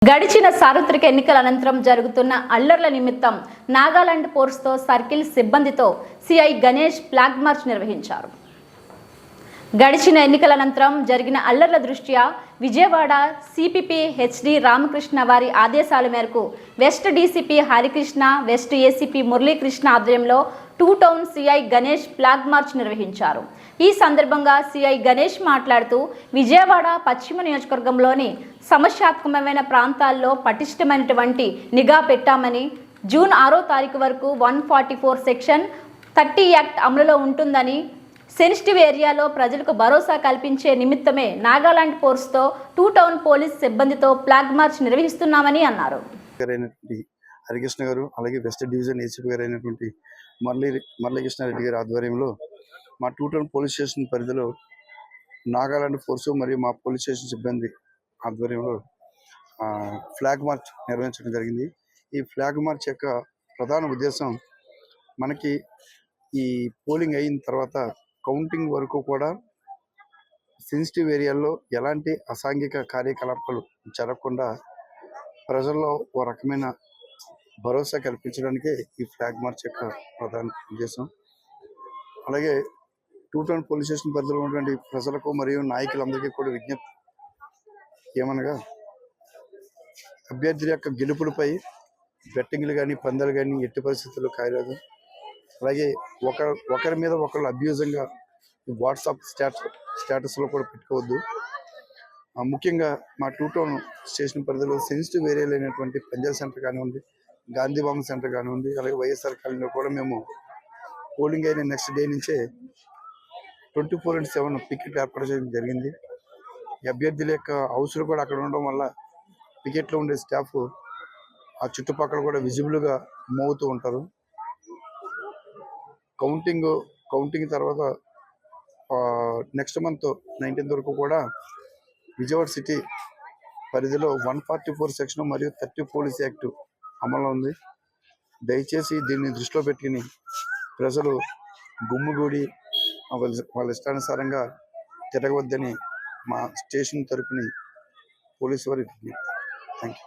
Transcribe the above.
గడిచిన సార్వత్రిక ఎన్నికల అనంతరం జరుగుతున్న అల్లర్ల నిమిత్తం నాగాలాండ్ ఫోర్స్తో సర్కిల్ సిబ్బందితో సిఐ గణేష్ ఫ్లాగ్ మార్చ్ నిర్వహించారు. గడిచిన ఎన్నికల అనంతరం జరిగిన అల్లర్ల దృష్ట్యా విజయవాడ సిపిపి హెచ్డి రామకృష్ణ వారి ఆదేశాల మేరకు west DCP Harikrishna, west ACP Muralikrishna ఆధ్వర్యంలో two town CI Ganesh flag march నిర్వహించారు. ఈ సందర్భంగా సిఐ గణేష్ మాట్లాడుతూ విజయవాడ పశ్చిమ నియోజకవర్గంలోని సమస్యాత్మకమైన ప్రాంతాల్లో పటిష్టమైనటువంటి నిఘా పెట్టామని, జూన్ 6వ తారీఖు వరకు 144 సెక్షన్ 30 యాక్ట్ అమలులో ఉంటుందని, సెన్సిటివ్ ఏరియాలో ప్రజలకు భరోసా కల్పించే నిమిత్తమే నాగాలాండ్ ఫోర్స్తో టూ టౌన్ పోలీస్ సిబ్బందితో ఫ్లాగ్ మార్చ్ నిర్వహిస్తున్నామని అన్నారు. హరికృష్ణ గారు అలాగే వెస్ట్ డివిజన్ ఏసీపీ గారు అయినటువంటి మురళీకృష్ణారెడ్డి గారి ఆధ్వర్యంలో మా టూ టౌన్ పోలీస్ స్టేషన్ పరిధిలో నాగాలాండ్ ఫోర్స్ మరియు మా పోలీస్ స్టేషన్ సిబ్బంది ఆధ్వర్యంలో ఫ్లాగ్ మార్చ్ నిర్వహించడం జరిగింది. ఈ ఫ్లాగ్ మార్చ్ యొక్క ప్రధాన ఉద్దేశం, మనకి ఈ పోలింగ్ అయిన తర్వాత కౌంటింగ్ వరకు కూడా సెన్సిటివ్ ఏరియాల్లో ఎలాంటి అసాంఘిక కార్యకలాపాలు జరగకుండా ప్రజల్లో ఓ రకమైన భరోసా కల్పించడానికే ఈ ఫ్లాగ్ మార్చ్ యొక్క ప్రధాన ఉద్దేశం. అలాగే టూ టౌన్ పోలీస్ స్టేషన్ పరిధిలో ఉన్నటువంటి ప్రజలకు మరియు నాయకులందరికీ కూడా విజ్ఞప్తి ఏమనగా, అభ్యర్థుల యొక్క గెలుపులపై బెట్టింగ్లు కానీ పందాలు కానీ ఎట్టి పరిస్థితుల్లో కాయలేదు. అలాగే ఒకరి మీద ఒకరు అబ్యూజంగా వాట్సాప్ స్టేటస్లో కూడా పెట్టుకోవద్దు. ముఖ్యంగా మా టూ టౌన్ స్టేషన్ పరిధిలో సెన్సిటివ్ ఏరియాలు అయినటువంటి పంజాబ్ సెంటర్ కానివ్వండి, గాంధీ బొమ్మ సెంటర్ కానివ్వండి, అలాగే వైఎస్ఆర్ కాలనీలో కూడా మేము పోలింగ్ అయిన నెక్స్ట్ డే నుంచే 24/7 పికెట్ ఏర్పాటు చేయడం జరిగింది. ఈ అభ్యర్థుల యొక్క హౌస్లు కూడా అక్కడ ఉండడం వల్ల పికెట్లో ఉండే స్టాఫ్ ఆ చుట్టుపక్కల కూడా విజిబుల్గా మోగుతూ ఉంటారు. కౌంటింగ్ తర్వాత నెక్స్ట్ మంత్ 19th వరకు కూడా విజయవాడ సిటీ పరిధిలో 144 సెక్షన్ మరియు 30 పోలీస్ యాక్ట్ అమల్లో ఉంది. దయచేసి దీన్ని దృష్టిలో పెట్టుకుని ప్రజలు గుమ్ముగూడి వాళ్ళ ఇష్టానుసారంగా తిరగవద్దని మా స్టేషన్ తరపుని పోలీసు వారికి విజ్ఞప్తి. Thank you.